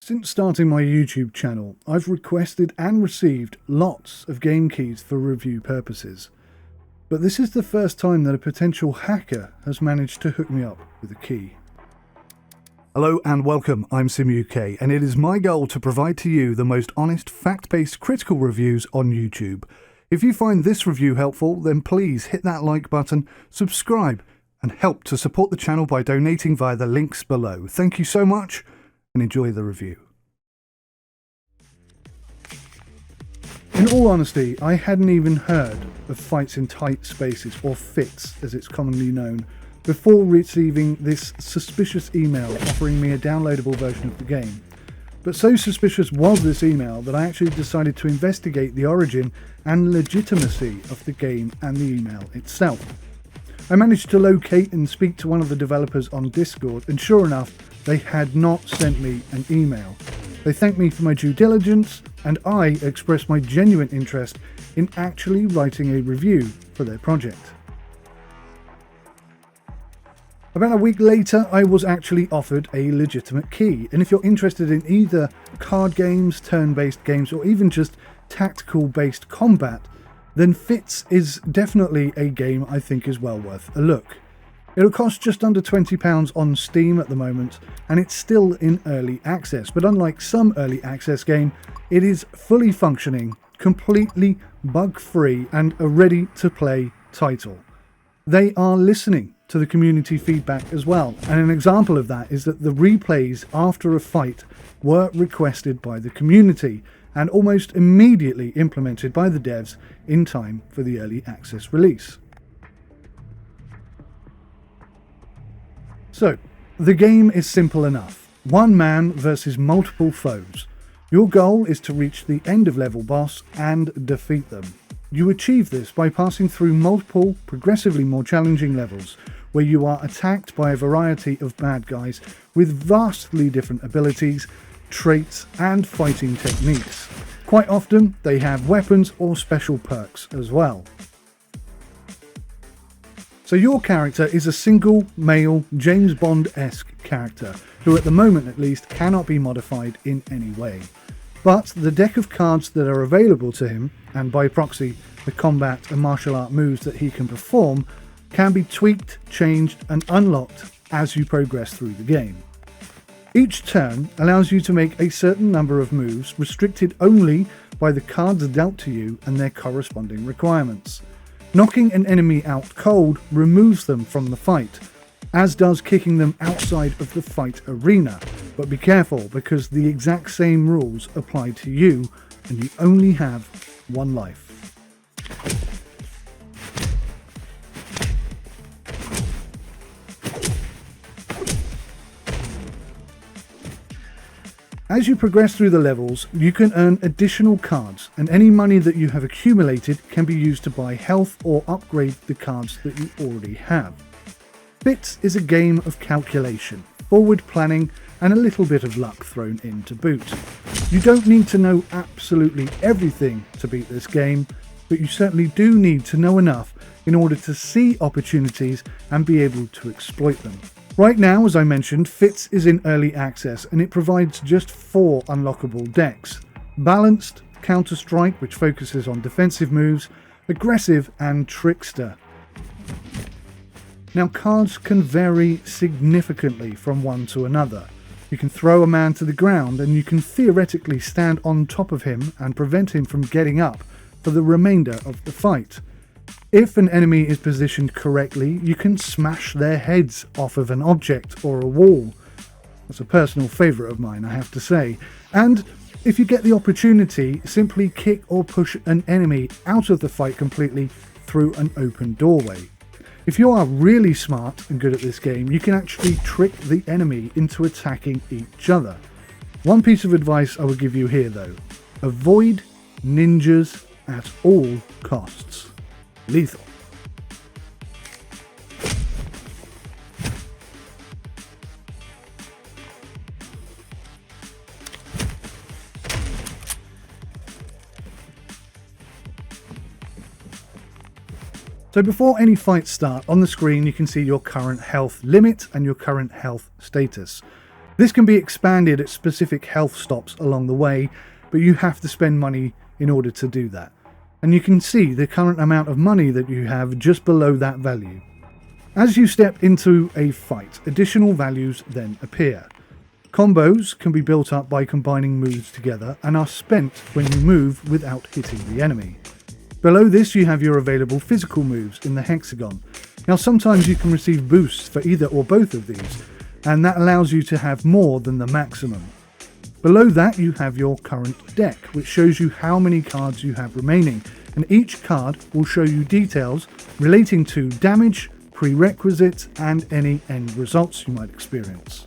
Since starting my YouTube channel, I've requested and received lots of game keys for review purposes. But this is the first time that a potential hacker has managed to hook me up with a key. Hello and welcome, I'm SimUK, and it is my goal to provide to you the most honest, fact-based critical reviews on YouTube. If you find this review helpful, then please hit that like button, subscribe, and help to support the channel by donating via the links below. Thank you so much, and enjoy the review. In all honesty, I hadn't even heard of fights in tight spaces, or FITS as it's commonly known, before receiving this suspicious email offering me a downloadable version of the game. But so suspicious was this email that I actually decided to investigate the origin and legitimacy of the game and the email itself. I managed to locate and speak to one of the developers on Discord, and sure enough, they had not sent me an email. They thanked me for my due diligence, and I expressed my genuine interest in actually writing a review for their project. About a week later, I was actually offered a legitimate key, and if you're interested in either card games, turn-based games, or even just tactical-based combat, then FITS is definitely a game I think is well worth a look. It'll cost just under £20 on Steam at the moment, and it's still in early access, but unlike some early access game, it is fully functioning, completely bug-free, and a ready-to-play title. They are listening to the community feedback as well, and an example of that is that the replays after a fight were requested by the community and almost immediately implemented by the devs in time for the early access release. So, the game is simple enough. One man versus multiple foes. Your goal is to reach the end of level boss and defeat them. You achieve this by passing through multiple, progressively more challenging levels, where you are attacked by a variety of bad guys with vastly different abilities, traits, and fighting techniques. Quite often, they have weapons or special perks as well. So your character is a single, male, James Bond-esque character, who at the moment at least cannot be modified in any way. But the deck of cards that are available to him, and by proxy the combat and martial art moves that he can perform, can be tweaked, changed, and unlocked as you progress through the game. Each turn allows you to make a certain number of moves, restricted only by the cards dealt to you and their corresponding requirements. Knocking an enemy out cold removes them from the fight, as does kicking them outside of the fight arena. But be careful, because the exact same rules apply to you, and you only have one life. As you progress through the levels, you can earn additional cards, and any money that you have accumulated can be used to buy health or upgrade the cards that you already have. FITS is a game of calculation, forward planning, and a little bit of luck thrown in to boot. You don't need to know absolutely everything to beat this game, but you certainly do need to know enough in order to see opportunities and be able to exploit them. Right now, as I mentioned, FITS is in early access, and it provides just 4 unlockable decks: Balanced, Counter-Strike, which focuses on defensive moves, Aggressive, and Trickster. Now, cards can vary significantly from one to another. You can throw a man to the ground, and you can theoretically stand on top of him and prevent him from getting up for the remainder of the fight. If an enemy is positioned correctly, you can smash their heads off of an object or a wall. That's a personal favourite of mine, I have to say. And if you get the opportunity, simply kick or push an enemy out of the fight completely through an open doorway. If you are really smart and good at this game, you can actually trick the enemy into attacking each other. One piece of advice I would give you here though: avoid ninjas at all costs. Lethal. So before any fights start, on the screen you can see your current health limit and your current health status. This can be expanded at specific health stops along the way, but you have to spend money in order to do that. And you can see the current amount of money that you have just below that value. As you step into a fight, additional values then appear. Combos can be built up by combining moves together and are spent when you move without hitting the enemy. Below this you have your available physical moves in the hexagon. Now sometimes you can receive boosts for either or both of these, and that allows you to have more than the maximum. Below that you have your current deck, which shows you how many cards you have remaining, and each card will show you details relating to damage, prerequisites, and any end results you might experience.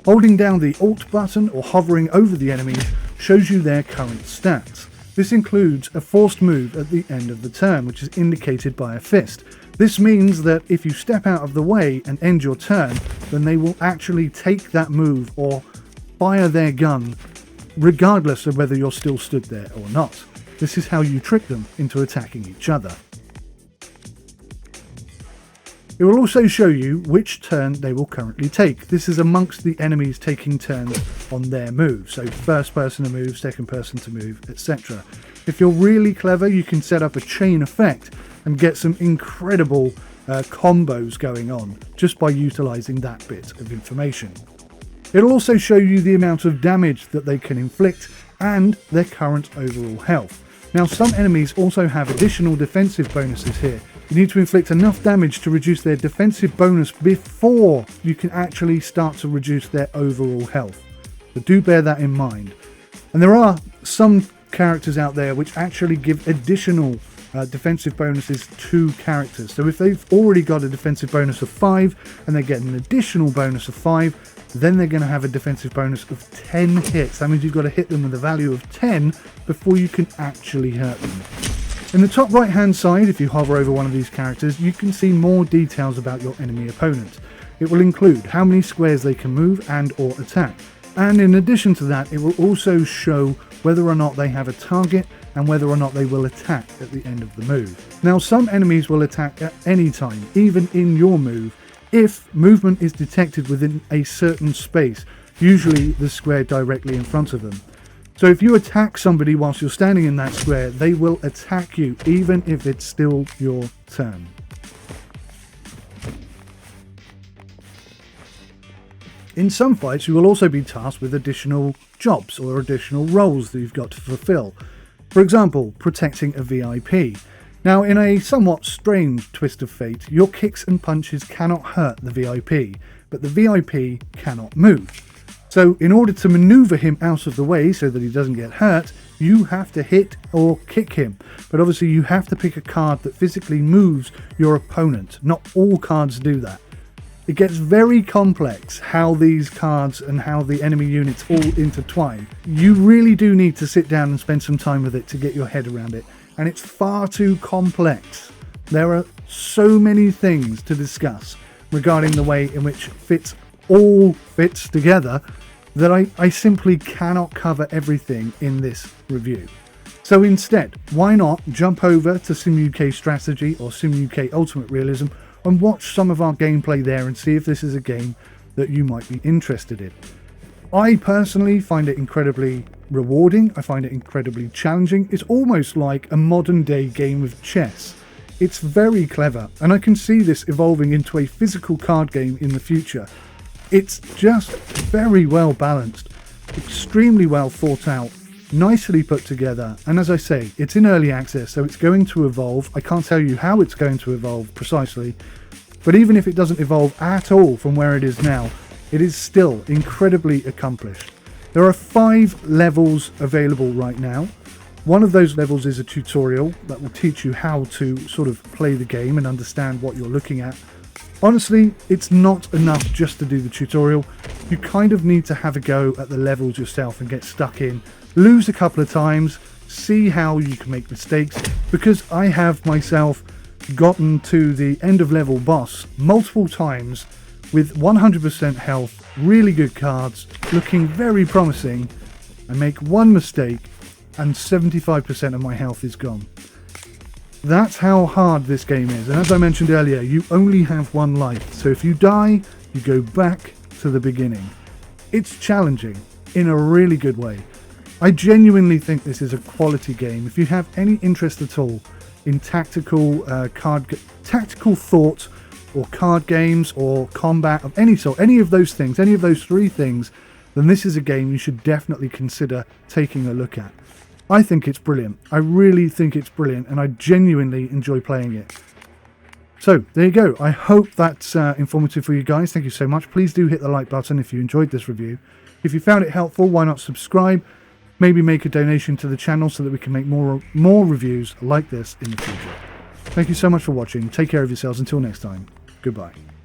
Holding down the Alt button or hovering over the enemies shows you their current stats. This includes a forced move at the end of the turn, which is indicated by a fist. This means that if you step out of the way and end your turn, then they will actually take that move or fire their gun, regardless of whether you're still stood there or not. This is how you trick them into attacking each other. It will also show you which turn they will currently take. This is amongst the enemies taking turns on their move. So first person to move, second person to move, etc. If you're really clever, you can set up a chain effect and get some incredible combos going on just by utilizing that bit of information. It'll also show you the amount of damage that they can inflict and their current overall health. Now some enemies also have additional defensive bonuses here. You need to inflict enough damage to reduce their defensive bonus before you can actually start to reduce their overall health. So do bear that in mind. And there are some characters out there which actually give additional defensive bonuses to characters. So if they've already got a defensive bonus of 5 and they get an additional bonus of 5, then they're going to have a defensive bonus of 10 hits. That means you've got to hit them with a value of 10 before you can actually hurt them. In the top right hand side, if you hover over one of these characters, you can see more details about your enemy opponent. It will include how many squares they can move and or attack. And in addition to that, it will also show whether or not they have a target and whether or not they will attack at the end of the move. Now some enemies will attack at any time, even in your move, if movement is detected within a certain space, usually the square directly in front of them. So if you attack somebody whilst you're standing in that square, they will attack you even if it's still your turn. In some fights you will also be tasked with additional jobs or additional roles that you've got to fulfill. For example, protecting a VIP. Now in a somewhat strange twist of fate, your kicks and punches cannot hurt the VIP, but the VIP cannot move. So in order to maneuver him out of the way so that he doesn't get hurt, you have to hit or kick him. But obviously you have to pick a card that physically moves your opponent. Not all cards do that. It gets very complex how these cards and how the enemy units all intertwine. You really do need to sit down and spend some time with it to get your head around it. And it's far too complex. There are so many things to discuss regarding the way in which all fits together that I simply cannot cover everything in this review. So instead, why not jump over to SimUK Strategy or SimUK Ultimate Realism and watch some of our gameplay there and see if this is a game that you might be interested in. I personally find it incredibly rewarding. I find it incredibly challenging. It's almost like a modern day game of chess. It's very clever, and I can see this evolving into a physical card game in the future. It's just very well balanced, extremely well thought out, nicely put together, and as I say, it's in early access, so it's going to evolve. I can't tell you how it's going to evolve precisely, but even if it doesn't evolve at all from where it is now, it is still incredibly accomplished. There are 5 levels available right now. One of those levels is a tutorial that will teach you how to sort of play the game and understand what you're looking at. Honestly, it's not enough just to do the tutorial. You kind of need to have a go at the levels yourself and get stuck in, lose a couple of times, see how you can make mistakes, because I have myself gotten to the end of level boss multiple times with 100% health, really good cards, looking very promising. I make one mistake and 75% of my health is gone. That's how hard this game is, and as I mentioned earlier, you only have one life, so if you die, you go back to the beginning. It's challenging in a really good way. I genuinely think this is a quality game. If you have any interest at all in tactical tactical thought or card games or combat of any sort, any of those things, any of those three things, then this is a game you should definitely consider taking a look at. I think it's brilliant. I really think it's brilliant, and I genuinely enjoy playing it. So, there you go. I hope that's informative for you guys. Thank you so much. Please do hit the like button if you enjoyed this review. If you found it helpful, why not subscribe? Maybe make a donation to the channel so that we can make more reviews like this in the future. Thank you so much for watching. Take care of yourselves. Until next time, goodbye.